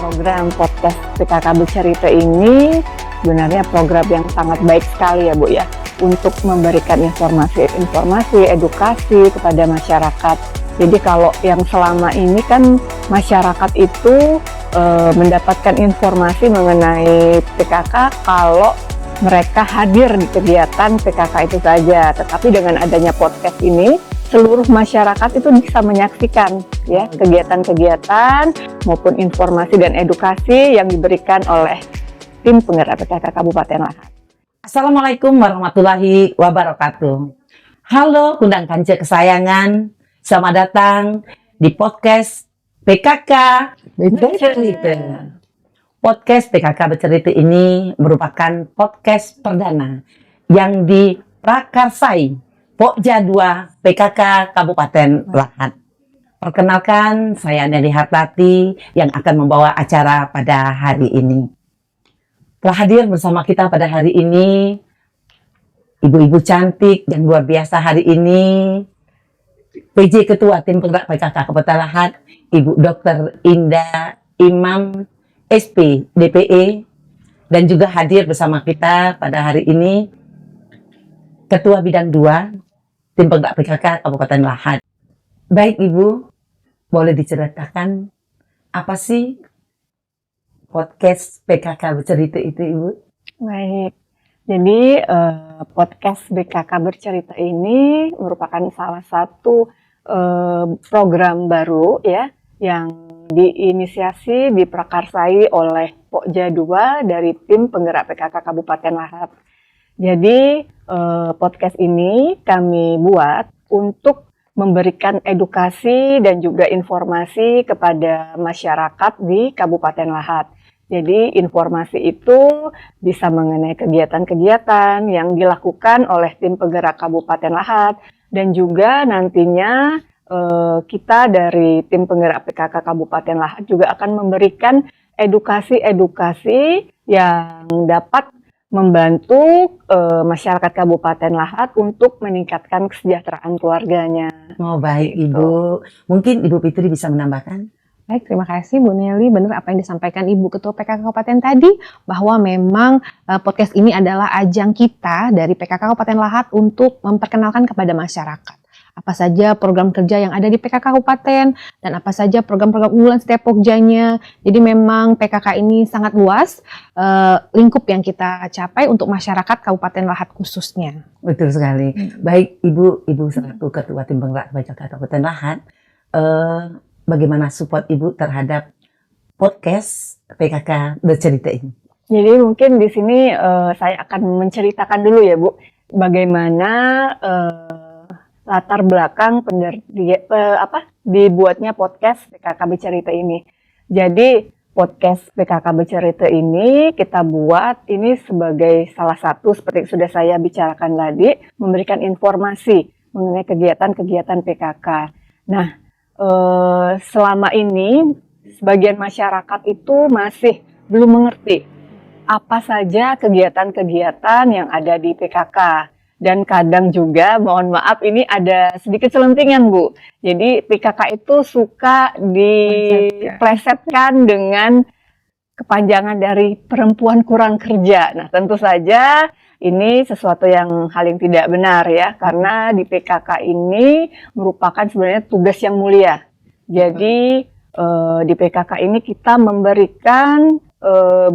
Program podcast PKK Bercerita ini sebenarnya program yang sangat baik sekali ya Bu ya, untuk memberikan informasi, edukasi kepada masyarakat. Jadi kalau yang selama ini kan masyarakat itu mendapatkan informasi mengenai PKK kalau mereka hadir di kegiatan PKK itu saja. Tetapi dengan adanya podcast ini, seluruh masyarakat itu bisa menyaksikan ya kegiatan-kegiatan maupun informasi dan edukasi yang diberikan oleh tim penggerak PKK Kabupaten Lahat. Assalamualaikum warahmatullahi wabarakatuh. Halo Kundang Kanca kesayangan, selamat datang di podcast PKK Bercerita. Podcast PKK Bercerita ini merupakan podcast perdana yang diprakarsai Pokja 2 PKK Kabupaten Lahat. Perkenalkan, saya Nelly Hartati yang akan membawa acara pada hari ini. Telah hadir bersama kita pada hari ini ibu-ibu cantik dan luar biasa hari ini, PJ Ketua Tim Penggerak PKK Kabupaten Lahat, Ibu Dr. Indah Imam, SP, DPE, dan juga hadir bersama kita pada hari ini Ketua Bidang 2 Tim Penggerak PKK Kabupaten Lahat. Baik Ibu, boleh diceritakan apa sih podcast PKK Bercerita itu Ibu? Baik, jadi podcast PKK Bercerita ini merupakan salah satu program baru ya yang diinisiasi, diprakarsai oleh Pokja 2 dari tim penggerak PKK Kabupaten Lahat. Jadi podcast ini kami buat untuk memberikan edukasi dan juga informasi kepada masyarakat di Kabupaten Lahat. Jadi informasi itu bisa mengenai kegiatan-kegiatan yang dilakukan oleh tim penggerak Kabupaten Lahat dan juga nantinya kita dari tim penggerak PKK Kabupaten Lahat juga akan memberikan edukasi-edukasi yang dapat membantu masyarakat Kabupaten Lahat untuk meningkatkan kesejahteraan keluarganya. Oh baik Ibu, mungkin Ibu Fitri bisa menambahkan? Baik, terima kasih Bu Nelly. Benar apa yang disampaikan Ibu Ketua PKK Kabupaten tadi, bahwa memang podcast ini adalah ajang kita dari PKK Kabupaten Lahat untuk memperkenalkan kepada masyarakat apa saja program kerja yang ada di PKK Kabupaten dan apa saja program-program unggulan setiap pokjanya. Jadi memang PKK ini sangat luas lingkup yang kita capai untuk masyarakat Kabupaten Lahat khususnya. Betul sekali. Baik Ibu selaku Ketua Tim Penggerak PKK Kabupaten Lahat, bagaimana support Ibu terhadap podcast PKK Bercerita ini? Jadi mungkin di sini saya akan menceritakan dulu ya Bu, bagaimana latar belakang dibuatnya podcast PKK Bercerita ini. Jadi podcast PKK Bercerita ini kita buat ini sebagai salah satu seperti yang sudah saya bicarakan tadi, memberikan informasi mengenai kegiatan-kegiatan PKK. Nah, selama ini sebagian masyarakat itu masih belum mengerti apa saja kegiatan-kegiatan yang ada di PKK. Dan kadang juga, mohon maaf, ini ada sedikit selentingan Bu. Jadi PKK itu suka diplesetkan dengan kepanjangan dari perempuan kurang kerja. Nah tentu saja ini sesuatu yang hal yang tidak benar ya. Karena di PKK ini merupakan sebenarnya tugas yang mulia. Jadi di PKK ini kita memberikan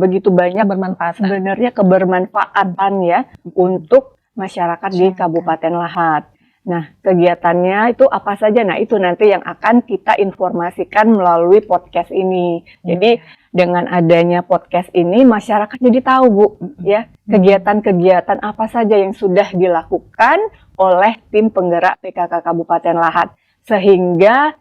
begitu banyak bermanfaat, sebenarnya kebermanfaatan ya untuk masyarakat di Kabupaten Lahat. Nah, kegiatannya itu apa saja? Nah, itu nanti yang akan kita informasikan melalui podcast ini. Jadi, dengan adanya podcast ini, masyarakat jadi tahu, Bu, ya, kegiatan-kegiatan apa saja yang sudah dilakukan oleh tim penggerak PKK Kabupaten Lahat. Sehingga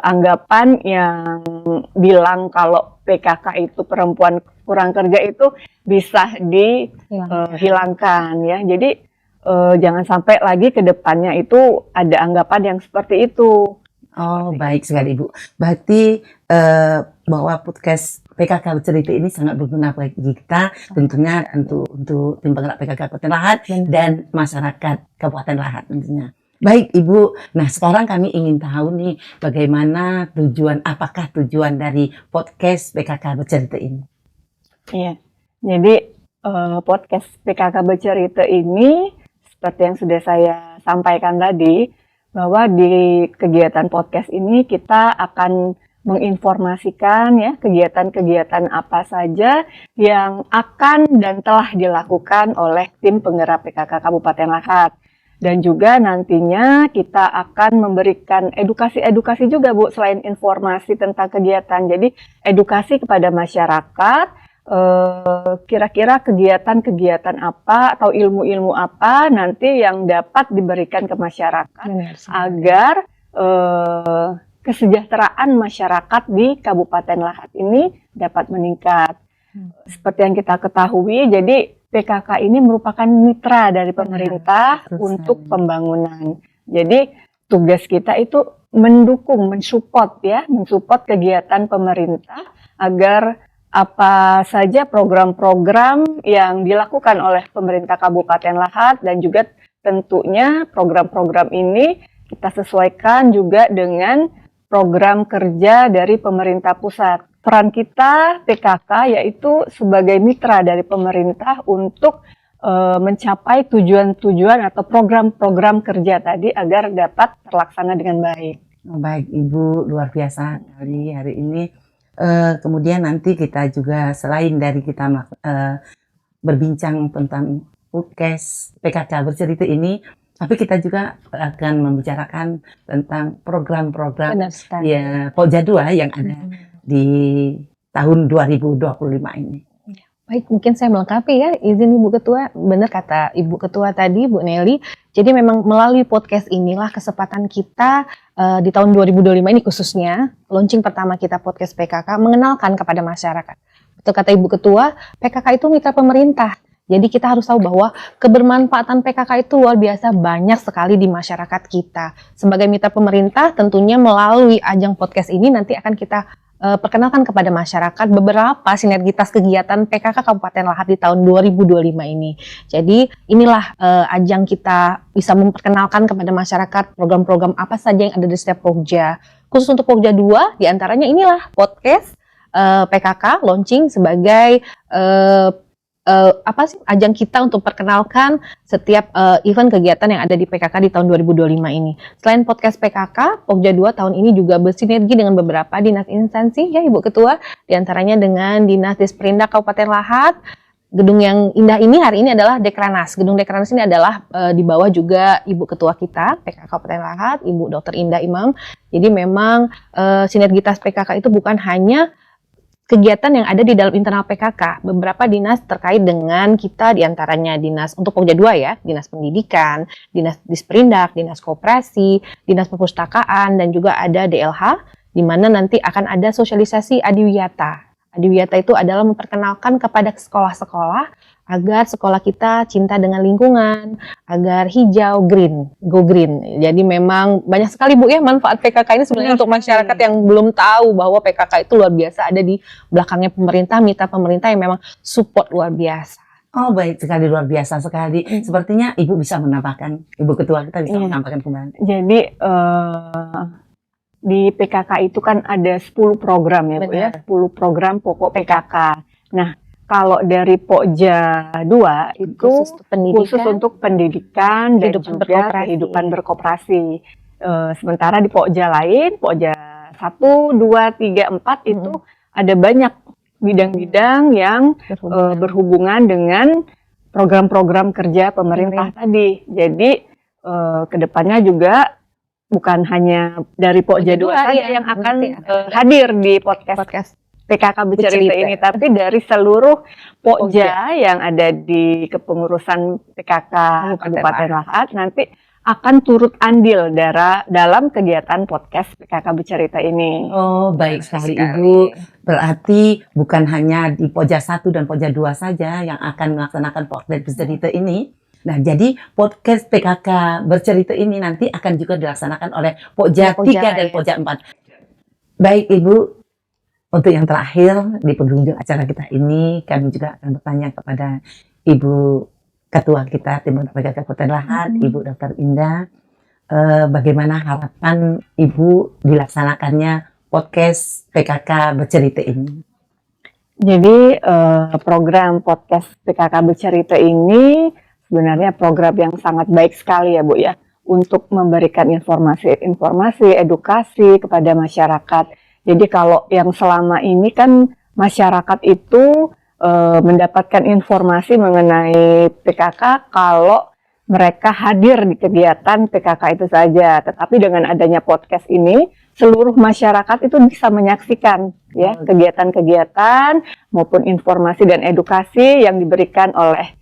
anggapan yang bilang kalau PKK itu perempuan kurang kerja itu bisa dihilangkan ya. Jadi jangan sampai lagi ke depannya itu ada anggapan yang seperti itu. Oh baik sekali Ibu. Berarti bahwa podcast PKK Bercerita ini sangat berguna bagi kita, tentunya untuk tim penggerak PKK Kabupaten Lahat dan masyarakat Kabupaten Lahat tentunya. Baik Ibu, nah sekarang kami ingin tahu nih bagaimana apakah tujuan dari podcast PKK Bercerita ini? Iya. Jadi podcast PKK Bercerita ini seperti yang sudah saya sampaikan tadi, bahwa di kegiatan podcast ini kita akan menginformasikan ya kegiatan-kegiatan apa saja yang akan dan telah dilakukan oleh tim penggerak PKK Kabupaten Lahat. Dan juga nantinya kita akan memberikan edukasi-edukasi juga Bu, selain informasi tentang kegiatan. Jadi edukasi kepada masyarakat, kira-kira kegiatan-kegiatan apa atau ilmu-ilmu apa nanti yang dapat diberikan ke masyarakat agar kesejahteraan masyarakat di Kabupaten Lahat ini dapat meningkat. Seperti yang kita ketahui, jadi PKK ini merupakan mitra dari pemerintah untuk pembangunan. Jadi tugas kita itu mendukung, mensupport kegiatan pemerintah agar apa saja program-program yang dilakukan oleh pemerintah Kabupaten Lahat dan juga tentunya program-program ini kita sesuaikan juga dengan program kerja dari pemerintah pusat. Peran kita PKK yaitu sebagai mitra dari pemerintah untuk mencapai tujuan-tujuan atau program-program kerja tadi agar dapat terlaksana dengan baik. Baik Ibu, luar biasa kali hari ini. Kemudian nanti kita juga selain dari kita berbincang tentang podcast PKK Bercerita ini, tapi kita juga akan membicarakan tentang program-program ya Pokja 2 yang ada di tahun 2025 ini. Baik, mungkin saya melengkapi ya, izin Ibu Ketua. Benar kata Ibu Ketua tadi, Bu Nelly. Jadi memang melalui podcast inilah kesempatan kita di tahun 2025 ini khususnya, launching pertama kita podcast PKK, mengenalkan kepada masyarakat. Betul kata Ibu Ketua, PKK itu mitra pemerintah. Jadi kita harus tahu bahwa kebermanfaatan PKK itu luar biasa banyak sekali di masyarakat kita. Sebagai mitra pemerintah, tentunya melalui ajang podcast ini nanti akan kita perkenalkan kepada masyarakat beberapa sinergitas kegiatan PKK Kabupaten Lahat di tahun 2025 ini. Jadi inilah ajang kita bisa memperkenalkan kepada masyarakat program-program apa saja yang ada di setiap Pokja. Khusus untuk Pokja 2, diantaranya inilah podcast PKK launching sebagai ajang kita untuk perkenalkan setiap event kegiatan yang ada di PKK di tahun 2025 ini. Selain podcast PKK, Pokja 2 tahun ini juga bersinergi dengan beberapa dinas instansi ya Ibu Ketua, diantaranya dengan Dinas Disperindak Kabupaten Lahat. Gedung yang indah ini hari ini adalah Dekranas. Gedung Dekranas ini adalah di bawah juga Ibu Ketua kita, PKK Kabupaten Lahat, Ibu Dr. Indah Imam. Jadi memang sinergitas PKK itu bukan hanya kegiatan yang ada di dalam internal PKK, beberapa dinas terkait dengan kita diantaranya dinas untuk Pokja 2 ya, dinas pendidikan, dinas disperindak, dinas koperasi, dinas perpustakaan, dan juga ada DLH, di mana nanti akan ada sosialisasi Adiwiyata. Adiwiyata itu adalah memperkenalkan kepada sekolah-sekolah agar sekolah kita cinta dengan lingkungan, agar hijau, go green. Jadi memang banyak sekali Bu ya manfaat PKK ini sebenarnya untuk masyarakat yang belum tahu bahwa PKK itu luar biasa ada di belakangnya pemerintah, mitra pemerintah yang memang support luar biasa. Oh baik sekali, luar biasa sekali. Sepertinya Ibu bisa menambahkan, Ibu Ketua kita bisa menambahkan kembali. Jadi di PKK itu kan ada 10 program ya Bu ya, 10 program pokok PKK. Nah, kalau dari Pokja 2 itu khusus untuk pendidikan dan juga kehidupan berkoperasi. Sementara di Pokja lain, Pokja 1, 2, 3, 4 itu ada banyak bidang-bidang yang berhubungan dengan program-program kerja pemerintah tadi. Jadi kedepannya juga bukan hanya dari Pokja 2 saja yang akan hadir di podcast PKK Bercerita ini, tapi dari seluruh Pokja yang ada di kepengurusan PKK Kabupaten Lahat nanti akan turut andil dalam kegiatan podcast PKK Bercerita ini. Oh, baik sekali Ibu. Berarti bukan hanya di Pokja 1 dan Pokja 2 saja yang akan melaksanakan podcast Bercerita ini. Nah, jadi podcast PKK Bercerita ini nanti akan juga dilaksanakan oleh Pokja 3 dan Pokja 4. Baik Ibu. Untuk yang terakhir di penghujung acara kita ini, kami juga akan bertanya kepada Ibu Ketua kita, Tim PKK Kabupaten Lahat, Ibu Dr. Indah. bagaimana harapan Ibu dilaksanakannya podcast PKK Bercerita ini? Jadi program podcast PKK Bercerita ini sebenarnya program yang sangat baik sekali ya Bu ya, untuk memberikan informasi, edukasi kepada masyarakat. Jadi kalau yang selama ini kan masyarakat itu mendapatkan informasi mengenai PKK kalau mereka hadir di kegiatan PKK itu saja. Tetapi dengan adanya podcast ini, seluruh masyarakat itu bisa menyaksikan ya kegiatan-kegiatan maupun informasi dan edukasi yang diberikan oleh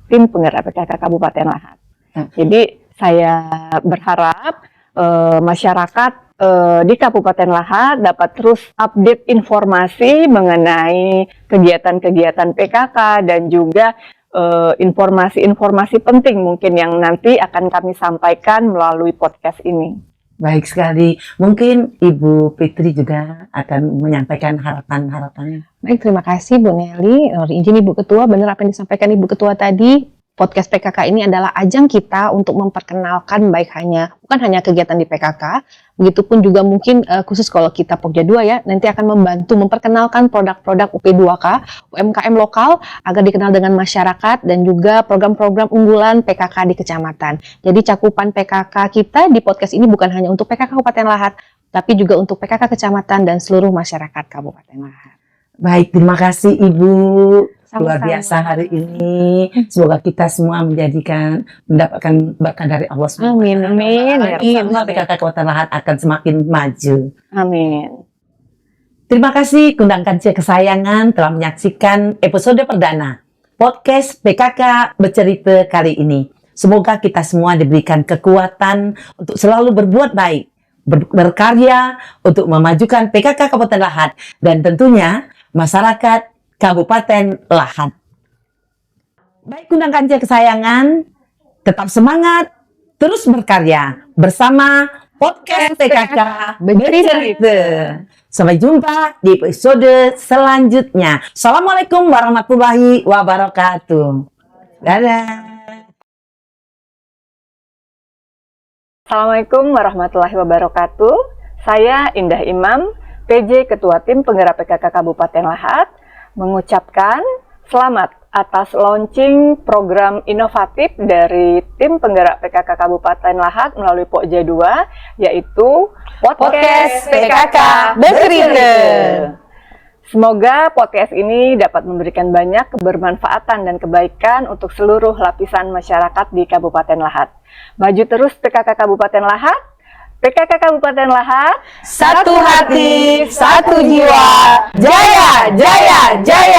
tim penggerak PKK Kabupaten Lahat. Jadi saya berharap masyarakat di Kabupaten Lahat dapat terus update informasi mengenai kegiatan-kegiatan PKK dan juga informasi-informasi penting mungkin yang nanti akan kami sampaikan melalui podcast ini. Baik sekali. Mungkin Ibu Fitri juga akan menyampaikan harapan-harapannya. Baik, terima kasih Bu Nelly. Izin Ibu Ketua, benar apa yang disampaikan Ibu Ketua tadi. Podcast PKK ini adalah ajang kita untuk memperkenalkan bukan hanya kegiatan di PKK, begitupun juga mungkin khusus kalau kita Pokja 2 ya, nanti akan membantu memperkenalkan produk-produk UP2K, UMKM lokal agar dikenal dengan masyarakat dan juga program-program unggulan PKK di kecamatan. Jadi cakupan PKK kita di podcast ini bukan hanya untuk PKK Kabupaten Lahat, tapi juga untuk PKK kecamatan dan seluruh masyarakat Kabupaten Lahat. Baik, terima kasih Ibu. Sama-sama. Luar biasa hari ini. Semoga kita semua mendapatkan berkah dari Allah SWT. Amin, amin. Semua PKK Kabupaten Lahat akan semakin maju. Amin. Terima kasih Kundang Kancil kesayangan telah menyaksikan episode perdana podcast PKK Bercerita kali ini. Semoga kita semua diberikan kekuatan untuk selalu berbuat baik, berkarya untuk memajukan PKK Kabupaten Lahat dan tentunya masyarakat Kabupaten Lahat. Baik Kundang Kancil kesayangan, tetap semangat, terus berkarya bersama podcast PKK Bercerita. Sampai jumpa di episode selanjutnya. Assalamualaikum warahmatullahi wabarakatuh. Dadah. Assalamualaikum warahmatullahi wabarakatuh. Saya Indah Imam, PJ Ketua Tim Penggerak PKK Kabupaten Lahat, mengucapkan selamat atas launching program inovatif dari tim penggerak PKK Kabupaten Lahat melalui Pokja 2, yaitu Podcast PKK Bercerita. Semoga podcast ini dapat memberikan banyak kebermanfaatan dan kebaikan untuk seluruh lapisan masyarakat di Kabupaten Lahat. Maju terus PKK Kabupaten Lahat. PKK Kabupaten Lahat, Satu hati, satu jiwa. Jaya, jaya, jaya.